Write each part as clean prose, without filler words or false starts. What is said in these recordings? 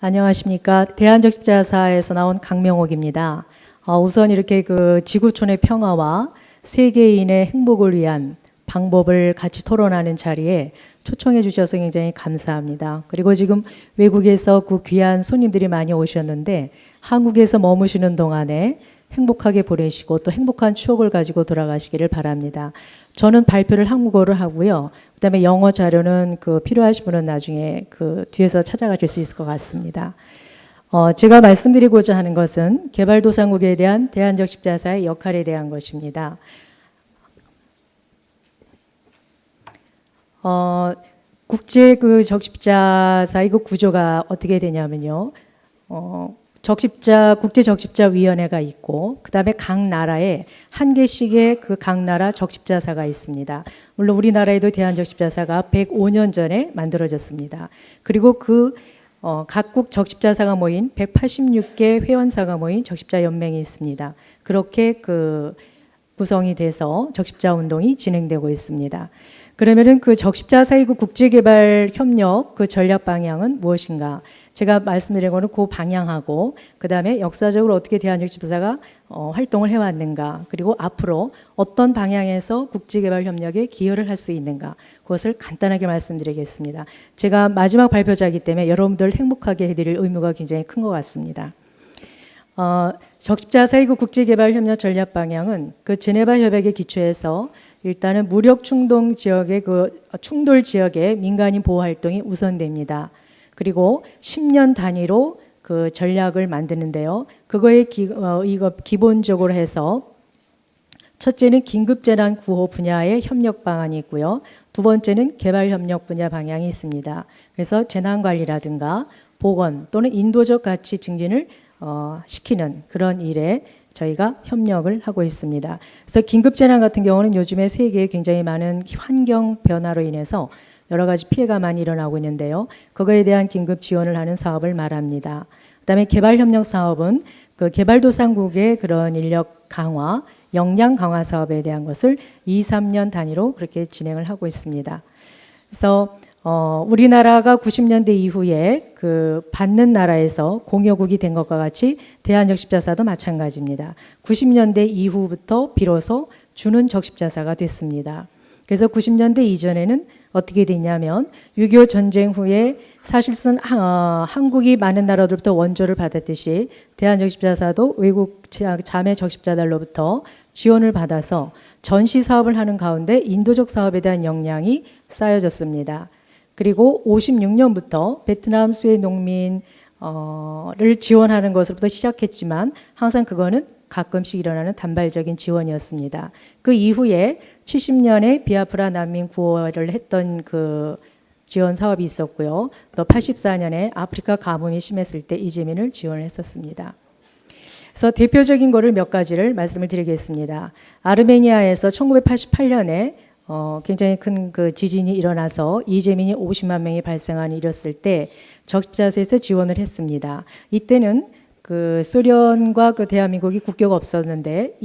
안녕하십니까. 대한적십자사에서 나온 강명옥입니다. 우선 이렇게 그 지구촌의 평화와 세계인의 행복을 위한 방법을 같이 토론하는 자리에 초청해 주셔서 굉장히 감사합니다. 그리고 지금 외국에서 그 귀한 손님들이 많이 오셨는데 한국에서 머무시는 동안에 행복하게 보내시고 또 행복한 추억을 가지고 돌아가시기를 바랍니다. 저는 발표를 한국어로 하고요. 그다음에 영어 자료는 필요하신 분은 나중에 뒤에서 찾아가실 수 있을 것 같습니다. 제가 말씀드리고자 하는 것은 개발도상국에 대한 대한적십자사의 역할에 대한 것입니다. 국제 적십자사의 구조가 어떻게 되냐면요. 국제적십자위원회가 있고 그다음에 각 나라에 한 개씩의 각 나라 적십자사가 있습니다. 물론 우리나라에도 대한적십자사가 105년 전에 만들어졌습니다. 그리고 각국 적십자사가 모인 186개 회원사가 모인 적십자연맹이 있습니다. 그렇게 구성이 돼서 적십자 운동이 진행되고 있습니다. 그러면은 적십자사의 국제개발 협력 전략 방향은 무엇인가? 제가 말씀드린 거는 그 방향하고 그다음에 역사적으로 어떻게 대한적십자사가 활동을 해왔는가, 그리고 앞으로 어떤 방향에서 국제개발 협력에 기여를 할 수 있는가, 그것을 간단하게 말씀드리겠습니다. 제가 마지막 발표자이기 때문에 여러분들 행복하게 해드릴 의무가 굉장히 큰 것 같습니다. 적십자사의 국제개발 협력 전략 방향은 제네바 협약에 기초해서 일단은 무력 충돌 지역의 충돌 지역의 민간인 보호 활동이 우선됩니다. 그리고 10년 단위로 전략을 만드는데요. 그거에 기본적으로 해서 첫째는 긴급재난 구호 분야의 협력 방안이 있고요. 두 번째는 개발협력 분야 방향이 있습니다. 그래서 재난관리라든가 보건 또는 인도적 가치 증진을 시키는 그런 일에 저희가 협력을 하고 있습니다. 그래서 긴급재난 같은 경우는 요즘에 세계에 굉장히 많은 환경 변화로 인해서 여러 가지 피해가 많이 일어나고 있는데요. 그거에 대한 긴급 지원을 하는 사업을 말합니다. 그다음에 개발협력 사업은 개발도상국의 그런 인력 강화, 역량 강화 사업에 대한 것을 2, 3년 단위로 그렇게 진행을 하고 있습니다. 그래서 우리나라가 90년대 이후에 받는 나라에서 공여국이 된 것과 같이 대한적십자사도 마찬가지입니다. 90년대 이후부터 비로소 주는 적십자사가 됐습니다. 그래서 90년대 이전에는 어떻게 됐냐면 6.25 전쟁 후에 사실상 한국이 많은 나라들부터 원조를 받았듯이 대한적십자사도 외국 자매 적십자들로부터 지원을 받아서 전시 사업을 하는 가운데 인도적 사업에 대한 역량이 쌓여졌습니다. 그리고 56년부터 베트남 수의 농민을 지원하는 것으로부터 시작했지만 항상 그거는 가끔씩 일어나는 단발적인 지원이었습니다. 그 이후에 70년에 비아프라 난민 구호를 했던 지원 사업이 있었고요. 또 84년에 아프리카 가뭄이 심했을 때 이재민을 지원을 했었습니다. 그래서 대표적인 거를 몇 가지를 말씀을 드리겠습니다. 아르메니아에서 1988년에 굉장히 큰 지진이 일어나서 이재민이 50만 명이 발생한 일이었을 때 적십자사에서 지원을 했습니다. 이때는 소련과 대한민국이 국교가 없었는데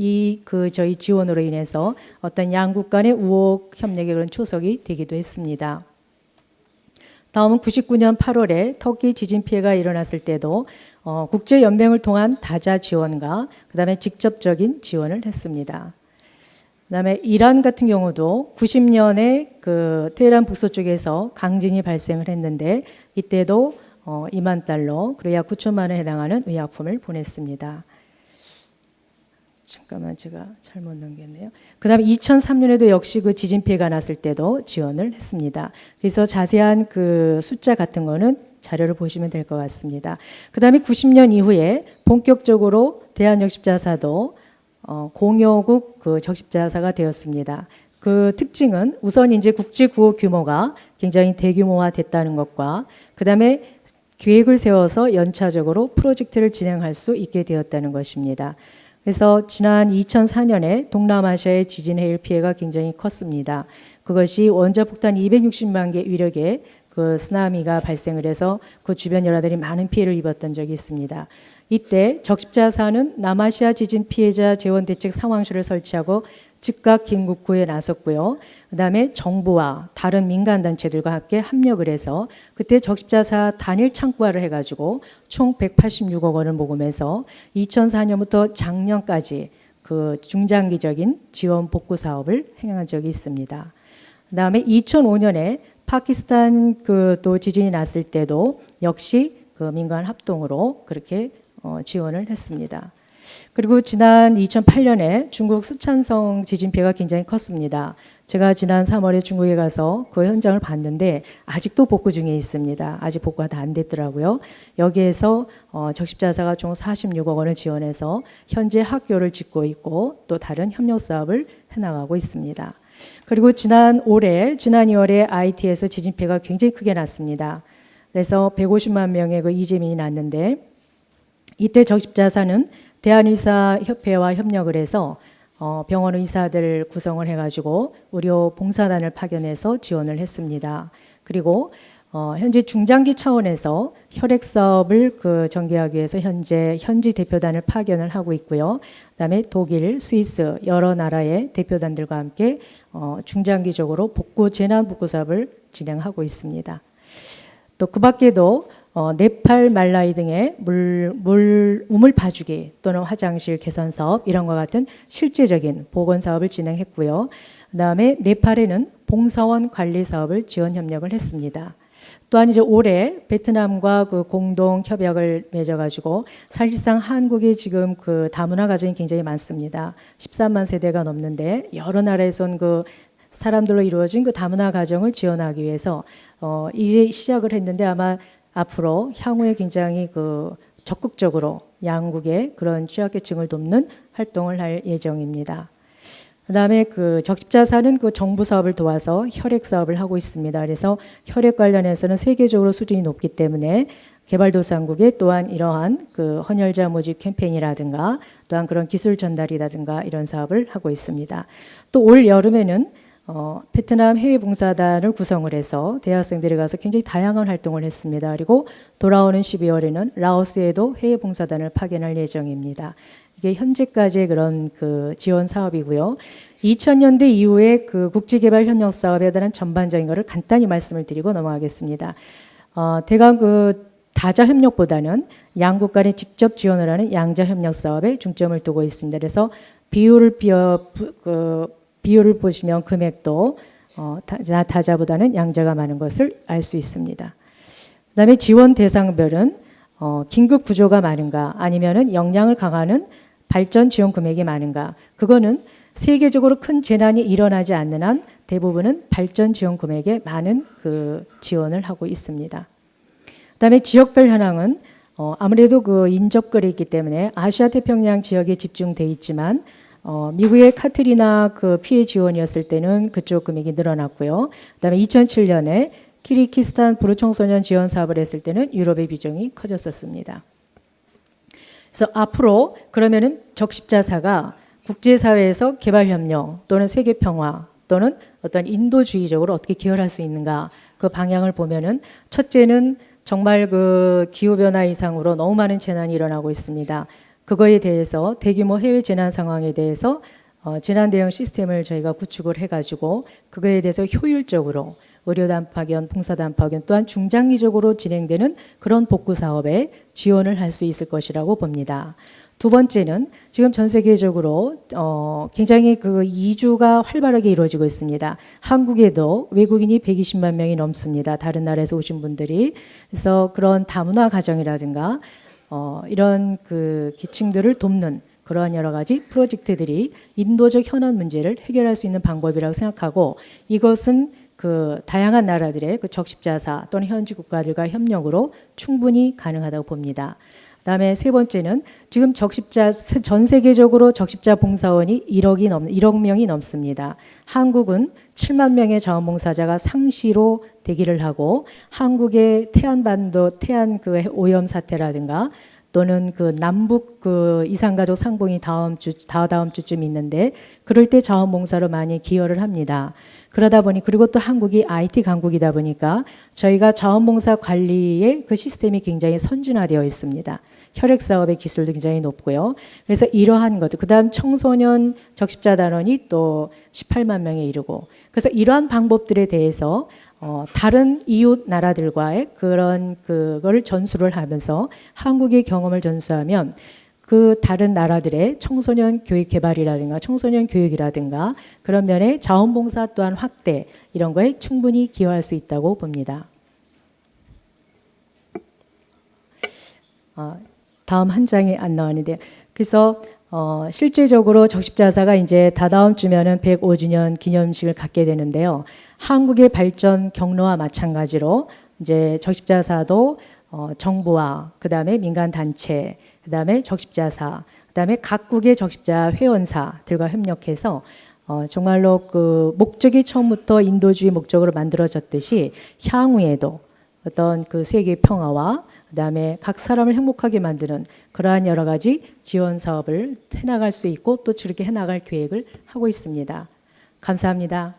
저희 지원으로 인해서 어떤 양국 간의 우호 협력의 그런 초석이 되기도 했습니다. 다음은 99년 8월에 터키 지진 피해가 일어났을 때도 국제연맹을 통한 다자 지원과 그다음에 직접적인 지원을 했습니다. 그다음에 이란 같은 경우도 90년에 테헤란 북서쪽에서 강진이 발생을 했는데 이때도 2만 달러, 그리고 약 9천만 원에 해당하는 의약품을 보냈습니다. 잠깐만 제가 잘못 넘겼네요. 그 다음에 2003년에도 역시 지진 피해가 났을 때도 지원을 했습니다. 그래서 자세한 숫자 같은 거는 자료를 보시면 될 것 같습니다. 그 다음에 90년 이후에 본격적으로 대한적십자사도 공여국 적십자사가 되었습니다. 특징은 우선 이제 국제 구호 규모가 굉장히 대규모화 됐다는 것과 그 다음에 계획을 세워서 연차적으로 프로젝트를 진행할 수 있게 되었다는 것입니다. 그래서 지난 2004년에 동남아시아의 지진 해일 피해가 굉장히 컸습니다. 그것이 원자폭탄 260만 개 위력의 그 쓰나미가 발생을 해서 그 주변 열화들이 많은 피해를 입었던 적이 있습니다. 이때 적십자사는 남아시아 지진 피해자 재원 대책 상황실을 설치하고 즉각 긴급 구호에 나섰고요. 그다음에 정부와 다른 민간 단체들과 함께 합력을 해서 그때 적십자사 단일 창구화를 해가지고 총 186억 원을 모금해서 2004년부터 작년까지 그 중장기적인 지원 복구 사업을 행한 적이 있습니다. 그다음에 2005년에 파키스탄 그 또 지진이 났을 때도 역시 그 민간 합동으로 그렇게 지원을 했습니다. 그리고 지난 2008년에 중국 스촨성 지진 피해가 굉장히 컸습니다. 제가 지난 3월에 중국에 가서 그 현장을 봤는데 아직도 복구 중에 있습니다. 아직 복구가 다 안 됐더라고요. 여기에서 적십자사가 총 46억 원을 지원해서 현재 학교를 짓고 있고 또 다른 협력 사업을 해나가고 있습니다. 그리고 지난 2월에 IT에서 지진 피해가 굉장히 크게 났습니다. 그래서 150만 명의 그 이재민이 났는데 이때 적십자사는 대한의사협회와 협력을 해서 병원 의사들 구성을 해가지고 의료 봉사단을 파견해서 지원을 했습니다. 그리고 현재 중장기 차원에서 혈액 사업을 그 전개하기 위해서 현재 현지 대표단을 파견을 하고 있고요. 그다음에 독일, 스위스 여러 나라의 대표단들과 함께 중장기적으로 재난 복구 사업을 진행하고 있습니다. 또 그 밖에도 네팔, 말라이 등의 우물 파주기 또는 화장실 개선 사업 이런 것 같은 실제적인 보건 사업을 진행했고요. 그다음에 네팔에는 봉사원 관리 사업을 지원 협력을 했습니다. 또한 이제 올해 베트남과 그 공동 협약을 맺어가지고 사실상 한국에 지금 그 다문화 가정이 굉장히 많습니다. 13만 세대가 넘는데 여러 나라에선 그 사람들로 이루어진 그 다문화 가정을 지원하기 위해서 이제 시작을 했는데 아마 앞으로 향후에 굉장히 그 적극적으로 양국의 그런 취약계층을 돕는 활동을 할 예정입니다. 그다음에 그 적십자사는 그 정부 사업을 도와서 혈액 사업을 하고 있습니다. 그래서 혈액 관련해서는 세계적으로 수준이 높기 때문에 개발도상국에 또한 이러한 그 헌혈자 모집 캠페인이라든가 또한 그런 기술 전달이라든가 이런 사업을 하고 있습니다. 또 올 여름에는 베트남 해외 봉사단을 구성을 해서 대학생들이 가서 굉장히 다양한 활동을 했습니다. 그리고 돌아오는 12월에는 라오스에도 해외 봉사단을 파견할 예정입니다. 이게 현재까지의 그런 그 지원 사업이고요. 2000년대 이후에 그 국제개발 협력 사업에 대한 전반적인 것을 간단히 말씀을 드리고 넘어가겠습니다. 대강 그 다자 협력보다는 양국 간에 직접 지원을 하는 양자 협력 사업에 중점을 두고 있습니다. 그래서 비율을 보시면 금액도 다자보다는 양자가 많은 것을 알 수 있습니다. 그다음에 지원 대상별은 긴급 구조가 많은가 아니면은 역량을 강화하는 발전 지원 금액이 많은가 그거는 세계적으로 큰 재난이 일어나지 않는 한 대부분은 발전 지원 금액에 많은 그 지원을 하고 있습니다. 그다음에 지역별 현황은 아무래도 그 인접거리 있기 때문에 아시아 태평양 지역에 집중돼 있지만 미국의 카트리나 그 피해 지원이었을 때는 그쪽 금액이 늘어났고요. 그다음에 2007년에 키르기스탄 부르청소년 지원 사업을 했을 때는 유럽의 비중이 커졌었습니다. 그래서 앞으로 그러면은 적십자사가 국제사회에서 개발협력 또는 세계평화 또는 어떤 인도주의적으로 어떻게 기여할 수 있는가 그 방향을 보면은 첫째는 정말 그 기후변화 이상으로 너무 많은 재난이 일어나고 있습니다. 그거에 대해서 대규모 해외 재난 상황에 대해서 재난 대응 시스템을 저희가 구축을 해가지고 그거에 대해서 효율적으로 의료단 파견, 봉사단 파견 또한 중장기적으로 진행되는 그런 복구 사업에 지원을 할 수 있을 것이라고 봅니다. 두 번째는 지금 전 세계적으로 굉장히 그 이주가 활발하게 이루어지고 있습니다. 한국에도 외국인이 120만 명이 넘습니다. 다른 나라에서 오신 분들이. 그래서 그런 다문화 가정이라든가 이런 그 계층들을 돕는 그러한 여러 가지 프로젝트들이 인도적 현안 문제를 해결할 수 있는 방법이라고 생각하고 이것은 그 다양한 나라들의 그 적십자사 또는 현지 국가들과 협력으로 충분히 가능하다고 봅니다. 그다음에 세 번째는 지금 전 세계적으로 적십자 봉사원이 1억 명이 넘습니다. 한국은 7만 명의 자원봉사자가 상시로 대기를 하고 한국의 태안 그 오염 사태라든가 또는 그 남북 그 이산가족 상봉이 다음 주쯤 있는데 그럴 때 자원봉사로 많이 기여를 합니다. 그러다 보니 그리고 또 한국이 IT 강국이다 보니까 저희가 자원봉사 관리의 그 시스템이 굉장히 선진화되어 있습니다. 혈액 사업의 기술도 굉장히 높고요. 그래서 이러한 것들, 그다음 청소년 적십자 단원이 또 18만 명에 이르고, 그래서 이러한 방법들에 대해서 다른 이웃 나라들과의 그런 그걸 전수를 하면서 한국의 경험을 전수하면 그 다른 나라들의 청소년 교육 개발이라든가 청소년 교육이라든가 그런 면에 자원봉사 또한 확대 이런 거에 충분히 기여할 수 있다고 봅니다. 다음 한 장이 안 나왔는데 그래서 실제적으로 적십자사가 이제 다다음 주면은 105주년 기념식을 갖게 되는데요. 한국의 발전 경로와 마찬가지로 이제 적십자사도 정부와 그다음에 민간 단체, 그다음에 적십자사, 그다음에 각국의 적십자 회원사들과 협력해서 정말로 그 목적이 처음부터 인도주의 목적으로 만들어졌듯이 향후에도 어떤 그 세계 평화와 그다음에 각 사람을 행복하게 만드는 그러한 여러 가지 지원 사업을 해나갈 수 있고 또 저렇게 해나갈 계획을 하고 있습니다. 감사합니다.